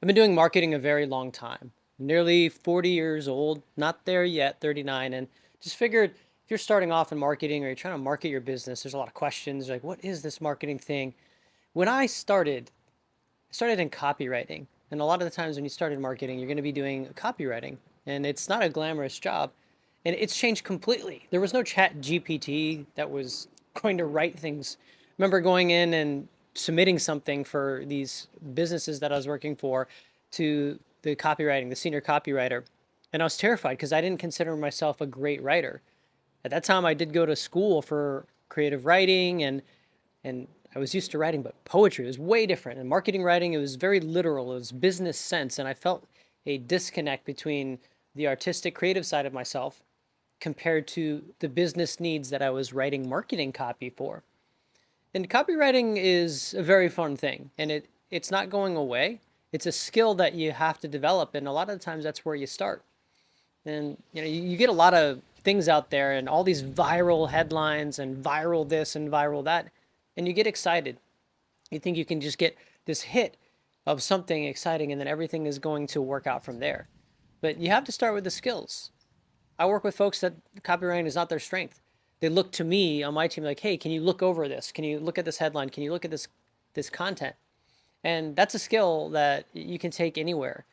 I've been doing marketing a very long time, nearly 40 years old, not there yet, 39, and just figured if you're starting off in marketing or you're trying to market your business, there's a lot of questions like, what is this marketing thing? When I started in copywriting, and a lot of the times when you start in marketing, you're going to be doing copywriting, and it's not a glamorous job, and it's changed completely. There was no chat GPT that was going to write things. I remember going in and submitting something for these businesses that I was working for to the senior copywriter, and I was terrified because I didn't consider myself a great writer. At that time, I did go to school for creative writing, and I was used to writing, but poetry was way different. And marketing writing, it was very literal, it was business sense. And I felt a disconnect between the artistic, creative side of myself compared to the business needs that I was writing marketing copy for. And copywriting is a very fun thing, and it's not going away. It's a skill that you have to develop, and a lot of the times that's where you start. And you get a lot of things out there and all these viral headlines and viral this and viral that, and you get excited. You think you can just get this hit of something exciting and then everything is going to work out from there. But you have to start with the skills. I work with folks that copywriting is not their strength. They look to me on my team like, hey, can you look over this? Can you look at this headline? Can you look at this content? And that's a skill that you can take anywhere.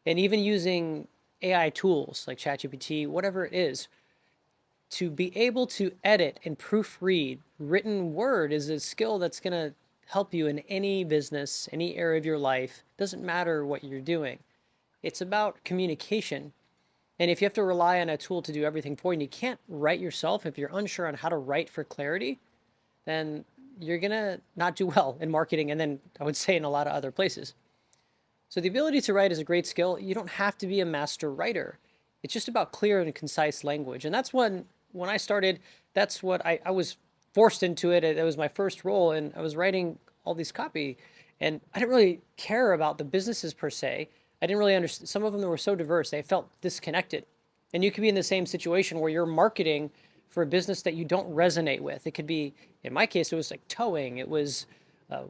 And even using AI tools like ChatGPT, whatever it is, to be able to edit and proofread written word is a skill that's going to help you in any business, any area of your life. Doesn't matter what you're doing. It's about communication. And if you have to rely on a tool to do everything for you and you can't write yourself, if you're unsure on how to write for clarity, then you're going to not do well in marketing, and then I would say in a lot of other places. So the ability to write is a great skill. You don't have to be a master writer. It's just about clear and concise language. And that's when I started, that's what I was forced into it. It was my first role, and I was writing all these copy, and I didn't really care about the businesses per se. I didn't really understand. Some of them were so diverse, they felt disconnected. And you could be in the same situation where you're marketing for a business that you don't resonate with. It could be, in my case, it was like towing, it was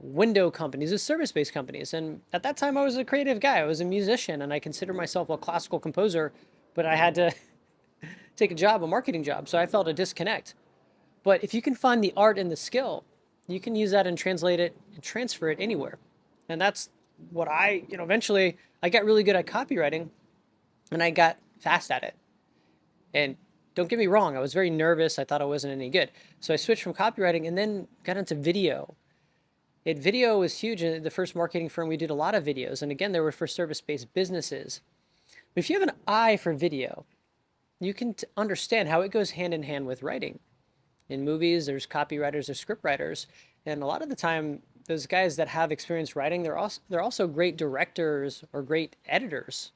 window companies, it was service-based companies. And at that time, I was a creative guy. I was a musician, and I consider myself a classical composer, but I had to take a job, a marketing job. So I felt a disconnect. But if you can find the art and the skill, you can use that and translate it and transfer it anywhere. And that's what eventually I got really good at copywriting and I got fast at it. And don't get me wrong, I was very nervous. I thought I wasn't any good. So I switched from copywriting and then got into video. Video was huge. In the first marketing firm, we did a lot of videos. And again, they were for service-based businesses. But if you have an eye for video, you can understand how it goes hand in hand with writing. In movies, there's copywriters, there's script writers, and a lot of the time, those guys that have experience writing, they're also great directors or great editors.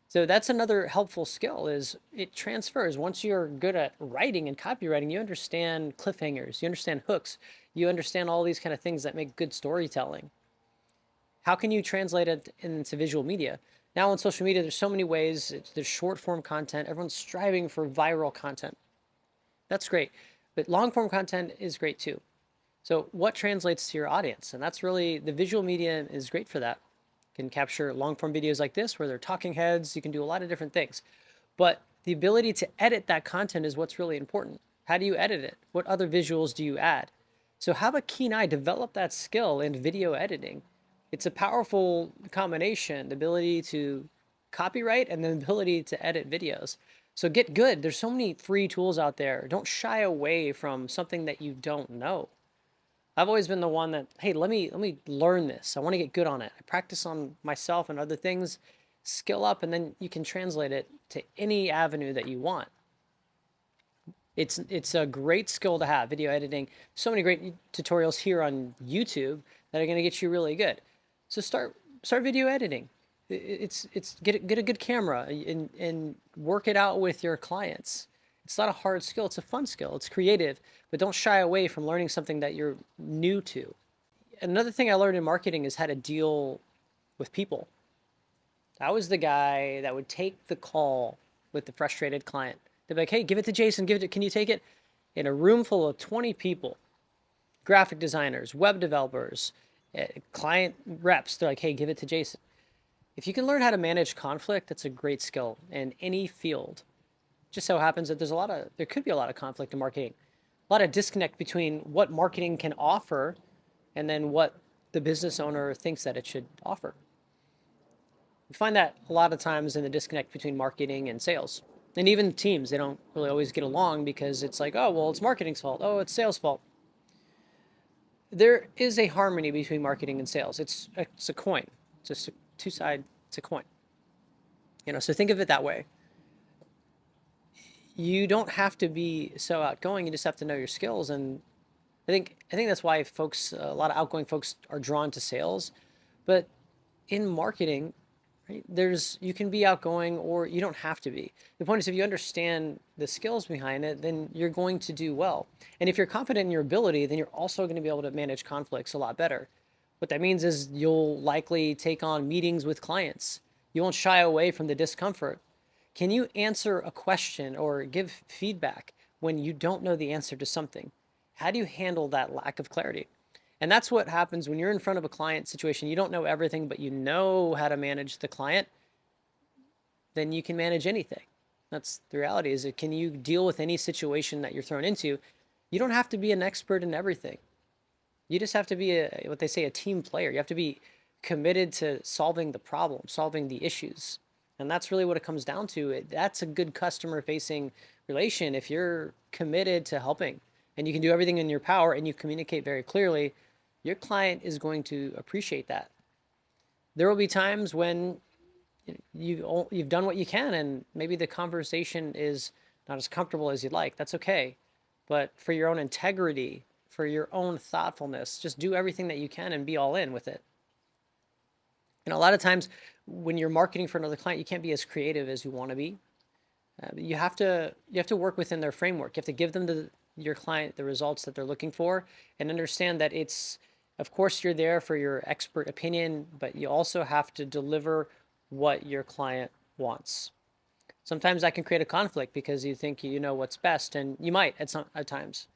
So that's another helpful skill is it transfers. Once you're good at writing and copywriting, you understand cliffhangers, you understand hooks, you understand all these kind of things that make good storytelling. How can you translate it into visual media? Now on social media, there's so many ways. There's short form content. Everyone's striving for viral content. That's great. But long form content is great too. So what translates to your audience? And that's really, the visual media is great for that. You can capture long form videos like this where they're talking heads. You can do a lot of different things. But the ability to edit that content is what's really important. How do you edit it? What other visuals do you add? So have a keen eye, develop that skill in video editing. It's a powerful combination, the ability to copyright and the ability to edit videos. So get good. There's so many free tools out there. Don't shy away from something that you don't know. I've always been the one that, hey, let me learn this. I want to get good on it. I practice on myself and other things, skill up, and then you can translate it to any avenue that you want. It's a great skill to have, video editing. So many great tutorials here on YouTube that are going to get you really good. So start video editing. It's get a good camera and work it out with your clients. It's not a hard skill, it's a fun skill. It's creative, but don't shy away from learning something that you're new to. Another thing I learned in marketing is how to deal with people. I was the guy that would take the call with the frustrated client. They'd be like, hey, give it to Jason, can you take it? In a room full of 20 people, graphic designers, web developers, client reps, they're like, hey, give it to Jason. If you can learn how to manage conflict, that's a great skill in any field. Just so happens that there could be a lot of conflict in marketing, a lot of disconnect between what marketing can offer and then what the business owner thinks that it should offer. We find that a lot of times in the disconnect between marketing and sales. And even teams, they don't really always get along because it's like, oh, well, it's marketing's fault. Oh, it's sales' fault. There is a harmony between marketing and sales. It's a coin. It's just a two-side, it's a coin. So think of it that way. You don't have to be so outgoing. You just have to know your skills. And I think that's why a lot of outgoing folks are drawn to sales. But in marketing, right, you can be outgoing or you don't have to be. The point is, if you understand the skills behind it, then you're going to do well. And if you're confident in your ability, then you're also going to be able to manage conflicts a lot better. What that means is you'll likely take on meetings with clients. You won't shy away from the discomfort. Can you answer a question or give feedback when you don't know the answer to something? How do you handle that lack of clarity? And that's what happens when you're in front of a client situation. You don't know everything, but you know how to manage the client, then you can manage anything. That's the reality. Is it, can you deal with any situation that you're thrown into? You don't have to be an expert in everything. You just have to be what they say, a team player. You have to be committed to solving the problem, solving the issues. And that's really what it comes down to. That's a good customer facing relation. If you're committed to helping and you can do everything in your power and you communicate very clearly, your client is going to appreciate that. There will be times when you've done what you can and maybe the conversation is not as comfortable as you'd like. That's okay. But for your own integrity, for your own thoughtfulness, just do everything that you can and be all in with it. And a lot of times when you're marketing for another client, you can't be as creative as you want to be. You have to work within their framework. You have to give them your client the results that they're looking for and understand that of course you're there for your expert opinion, but you also have to deliver what your client wants. Sometimes that can create a conflict because you think you know what's best, and you might at times.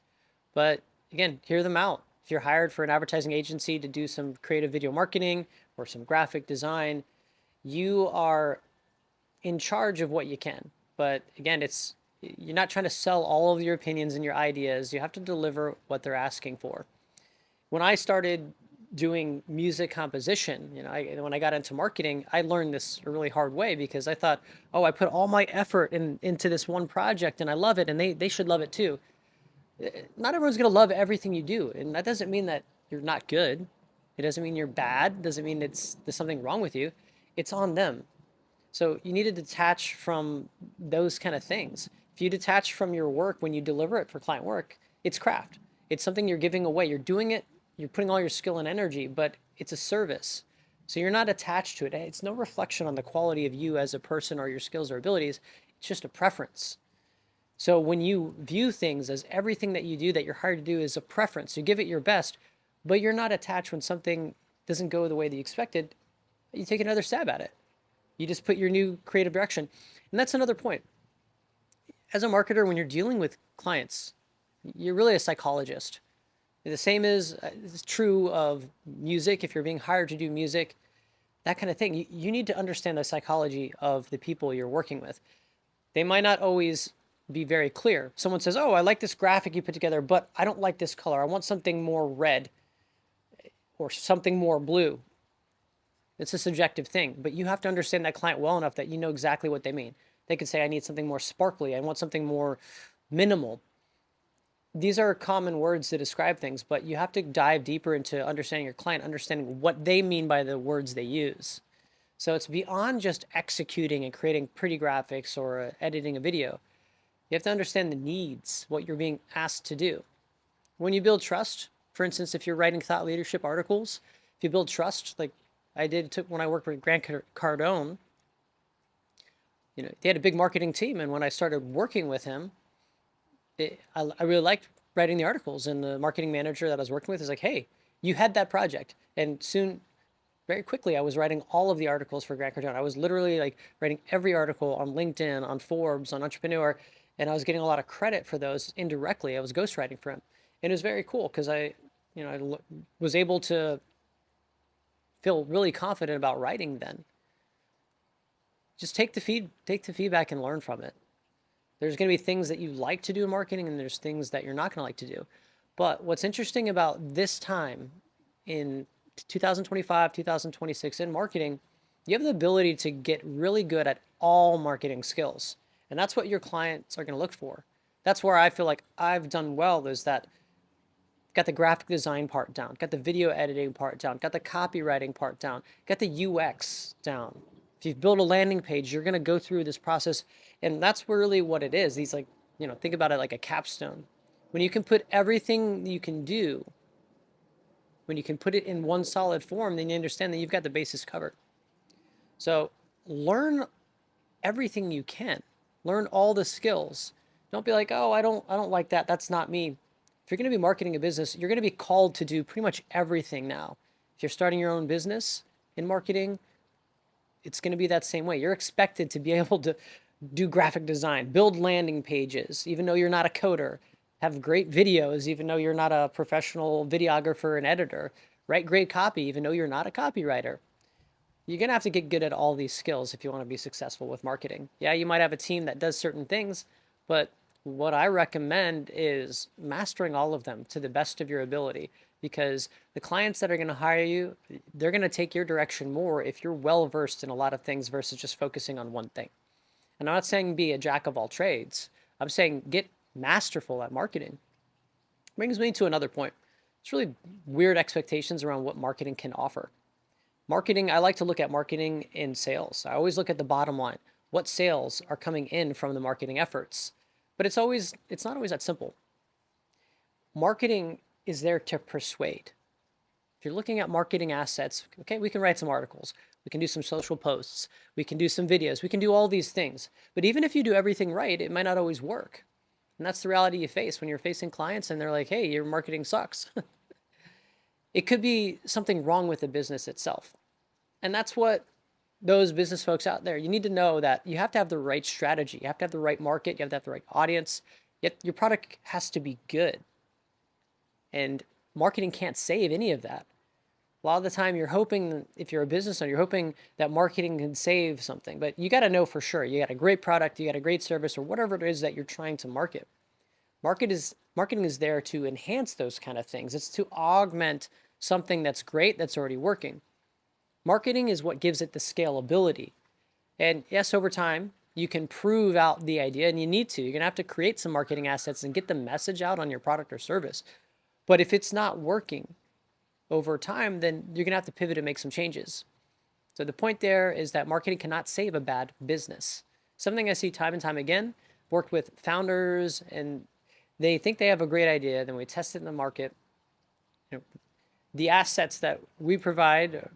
But again, hear them out. If you're hired for an advertising agency to do some creative video marketing or some graphic design, you are in charge of what you can. But again, you're not trying to sell all of your opinions and your ideas. You have to deliver what they're asking for. When I started doing music composition, when I got into marketing, I learned this a really hard way because I thought, oh, I put all my effort into this one project and I love it and they should love it too. Not everyone's going to love everything you do. And that doesn't mean that you're not good. It doesn't mean you're bad. It doesn't mean there's something wrong with you. It's on them. So you need to detach from those kind of things. If you detach from your work when you deliver it for client work, it's craft. It's something you're giving away. You're doing it, you're putting all your skill and energy, but it's a service. So you're not attached to it. It's no reflection on the quality of you as a person or your skills or abilities. It's just a preference. So when you view things as everything that you do that you're hired to do is a preference, you give it your best, but you're not attached when something doesn't go the way that you expected, you take another stab at it. You just put your new creative direction. And that's another point. As a marketer, when you're dealing with clients, you're really a psychologist. The same is true of music. If you're being hired to do music, that kind of thing, you need to understand the psychology of the people you're working with. They might not always be very clear. Someone says, oh, I like this graphic you put together, but I don't like this color. I want something more red or something more blue. It's a subjective thing, but you have to understand that client well enough that you know exactly what they mean. They could say, I need something more sparkly. I want something more minimal. These are common words to describe things, but you have to dive deeper into understanding your client, understanding what they mean by the words they use. So it's beyond just executing and creating pretty graphics or editing a video. You have to understand the needs, what you're being asked to do. When you build trust, for instance, if you're writing thought leadership articles, if you build trust, like I did when I worked with Grant Cardone, they had a big marketing team. And when I started working with him, I really liked writing the articles. And the marketing manager that I was working with is like, hey, you had that project. And soon, very quickly, I was writing all of the articles for Grant Cardone. I was literally like writing every article on LinkedIn, on Forbes, on Entrepreneur. And I was getting a lot of credit for those indirectly. I was ghostwriting for him. And it was very cool because I was able to feel really confident about writing then. just take the feedback and learn from it. There's going to be things that you like to do in marketing, and there's things that you're not going to like to do. But what's interesting about this time in 2025, 2026 in marketing, you have the ability to get really good at all marketing skills. And that's what your clients are going to look for. That's where I feel like I've done well, is that got the graphic design part down, got the video editing part down, got the copywriting part down, got the UX down. If you've built a landing page, you're going to go through this process. And that's really what it is. These, like, think about it like a capstone. When you can put everything you can do, when you can put it in one solid form, then you understand that you've got the basis covered. So learn everything you can. Learn all the skills. Don't be like, oh, I don't like that. That's not me. If you're going to be marketing a business, you're going to be called to do pretty much everything now. If you're starting your own business in marketing, it's going to be that same way. You're expected to be able to do graphic design, build landing pages, even though you're not a coder, have great videos, even though you're not a professional videographer and editor, write great copy, even though you're not a copywriter. You're going to have to get good at all these skills if you want to be successful with marketing. Yeah, you might have a team that does certain things, but what I recommend is mastering all of them to the best of your ability, because the clients that are going to hire you, they're going to take your direction more if you're well versed in a lot of things versus just focusing on one thing. And I'm not saying be a jack of all trades. I'm saying get masterful at marketing. Brings me to another point. It's really weird expectations around what marketing can offer. Marketing, I like to look at marketing in sales. I always look at the bottom line. What sales are coming in from the marketing efforts? But it's not always that simple. Marketing is there to persuade. If you're looking at marketing assets, okay, we can write some articles. We can do some social posts. We can do some videos. We can do all these things. But even if you do everything right, it might not always work. And that's the reality you face when you're facing clients and they're like, hey, your marketing sucks. It could be something wrong with the business itself. And that's what those business folks out there, you need to know that you have to have the right strategy. You have to have the right market. You have to have the right audience. Yet your product has to be good. And marketing can't save any of that. A lot of the time you're hoping, if you're a business owner, you're hoping that marketing can save something, but you got to know for sure. You got a great product, you got a great service, or whatever it is that you're trying to market. Marketing is there to enhance those kind of things. It's to augment something that's great, that's already working. Marketing is what gives it the scalability. And yes, over time, you can prove out the idea, and you need to. You're going to have to create some marketing assets and get the message out on your product or service. But if it's not working over time, then you're going to have to pivot and make some changes. So the point there is that marketing cannot save a bad business. Something I see time and time again, worked with founders, and they think they have a great idea, then we test it in the market. The assets that we provide,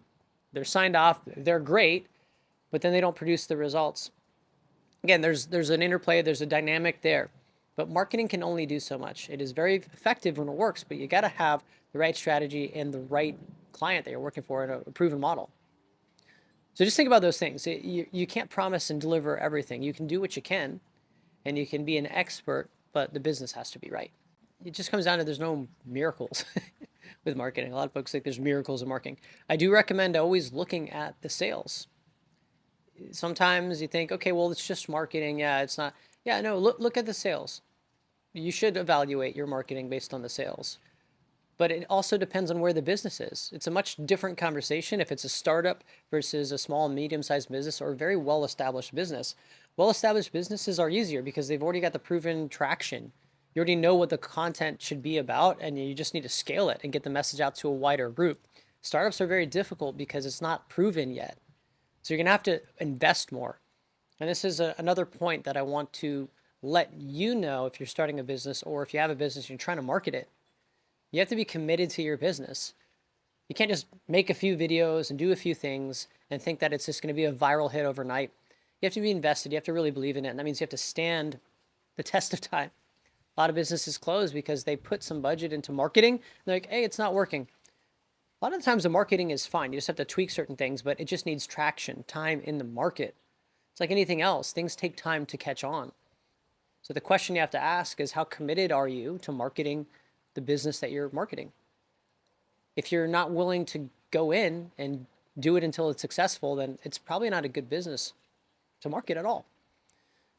they're signed off, they're great, but then they don't produce the results. Again, there's an interplay, there's a dynamic there. But marketing can only do so much. It is very effective when it works, but you got to have the right strategy and the right client that you're working for in a proven model. So just think about those things. You can't promise and deliver everything. You can do what you can, and you can be an expert, but the business has to be right. It just comes down to there's no miracles with marketing. A lot of folks think there's miracles in marketing. I do recommend always looking at the sales. Sometimes you think, okay, well, it's just marketing. Yeah, it's not. Yeah, no, look at the sales. You should evaluate your marketing based on the sales. But it also depends on where the business is. It's a much different conversation if it's a startup versus a small, medium-sized business or a very well-established business. Well-established businesses are easier because they've already got the proven traction. You already know what the content should be about, and you just need to scale it and get the message out to a wider group. Startups are very difficult because it's not proven yet. So you're going to have to invest more. And this is another point that I want to let you know if you're starting a business or if you have a business and you're trying to market it. You have to be committed to your business. You can't just make a few videos and do a few things and think that it's just going to be a viral hit overnight. You have to be invested. You have to really believe in it. And that means you have to stand the test of time. A lot of businesses close because they put some budget into marketing. They're like, hey, it's not working. A lot of the times the marketing is fine. You just have to tweak certain things, but it just needs traction, time in the market. It's like anything else. Things take time to catch on. So the question you have to ask is, how committed are you to marketing the business that you're marketing? If you're not willing to go in and do it until it's successful, then it's probably not a good business. to market at all.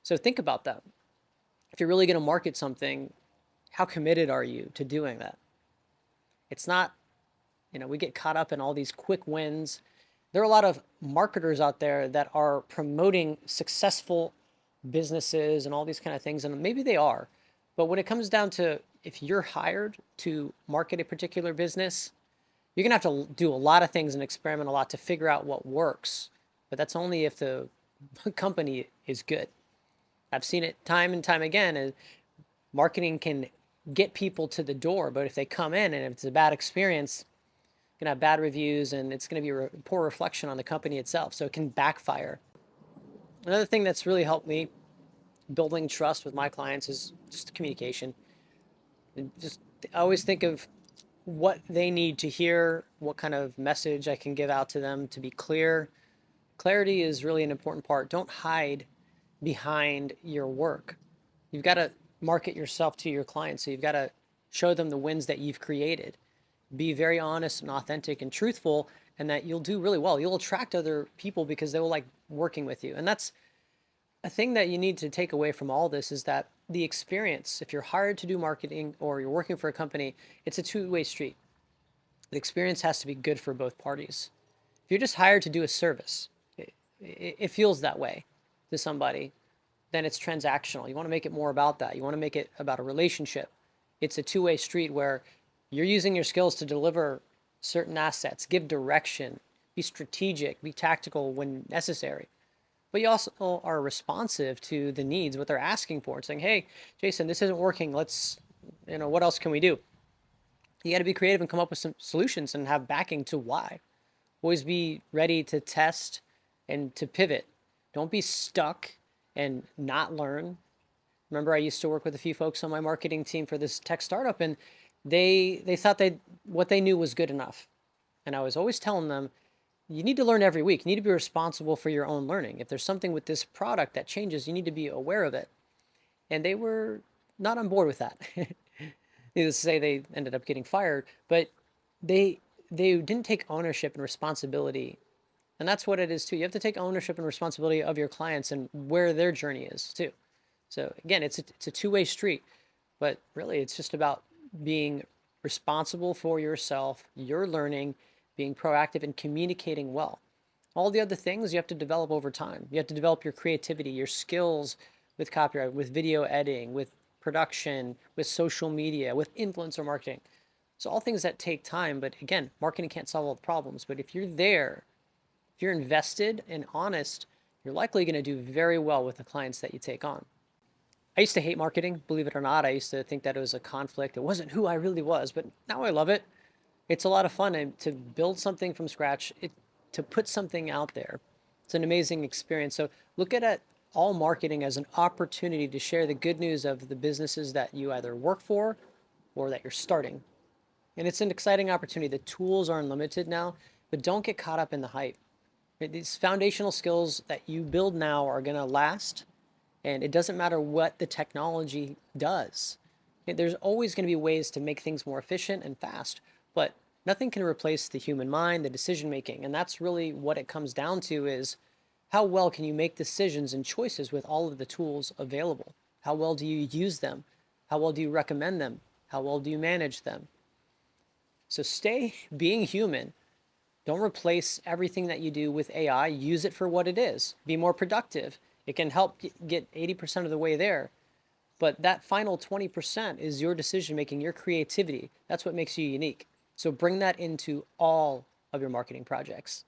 So think about that. If you're really going to market something, how committed are you to doing that? It's not, we get caught up in all these quick wins. There are a lot of marketers out there that are promoting successful businesses and all these kind of things, and maybe they are. But when it comes down to if you're hired to market a particular business, you're going to have to do a lot of things and experiment a lot to figure out what works. But that's only if the company is good. I've seen it time and time again. And marketing can get people to the door, but if they come in and if it's a bad experience, going to have bad reviews and it's going to be a poor reflection on the company itself. So it can backfire. Another thing that's really helped me building trust with my clients is just communication. And just I always think of what they need to hear, what kind of message I can give out to them to be clear. Clarity is really an important part. Don't hide behind your work. You've got to market yourself to your clients. So you've got to show them the wins that you've created. Be very honest and authentic and truthful, and that you'll do really well. You'll attract other people because they will like working with you. And that's a thing that you need to take away from all this is that the experience, if you're hired to do marketing or you're working for a company, it's a two-way street. The experience has to be good for both parties. If you're just hired to do a service, it feels that way to somebody, then it's transactional. You want to make it more about that. You want to make it about a relationship. It's a two-way street where you're using your skills to deliver certain assets, give direction, be strategic, be tactical when necessary. But you also are responsive to the needs, what they're asking for, and saying, hey, Jason, this isn't working. Let's, what else can we do? You got to be creative and come up with some solutions and have backing to why. Always be ready to test and to pivot. Don't be stuck and not learn. Remember, I used to work with a few folks on my marketing team for this tech startup, and they thought what they knew was good enough. And I was always telling them, you need to learn every week. You need to be responsible for your own learning. If there's something with this product that changes, you need to be aware of it. And they were not on board with that. Needless to say, they ended up getting fired, but they didn't take ownership and responsibility. And that's what it is too. You have to take ownership and responsibility of your clients and where their journey is too. So again, it's a two-way street, but really it's just about being responsible for yourself, your learning, being proactive and communicating well. All the other things you have to develop over time. You have to develop your creativity, your skills with copyright, with video editing, with production, with social media, with influencer marketing. So all things that take time, but again, marketing can't solve all the problems. But if you're there, if you're invested and honest, you're likely going to do very well with the clients that you take on. I used to hate marketing, believe it or not. I used to think that it was a conflict. It wasn't who I really was, but now I love it. It's a lot of fun to build something from scratch, to put something out there. It's an amazing experience. So look at it, all marketing as an opportunity to share the good news of the businesses that you either work for or that you're starting. And it's an exciting opportunity. The tools are unlimited now, but don't get caught up in the hype. These foundational skills that you build now are going to last, and it doesn't matter what the technology does. There's always going to be ways to make things more efficient and fast, but nothing can replace the human mind, the decision making. And that's really what it comes down to is how well can you make decisions and choices with all of the tools available? How well do you use them? How well do you recommend them? How well do you manage them? So stay being human. Don't replace everything that you do with AI. Use it for what it is. Be more productive. It can help get 80% of the way there. But that final 20% is your decision making, your creativity. That's what makes you unique. So bring that into all of your marketing projects.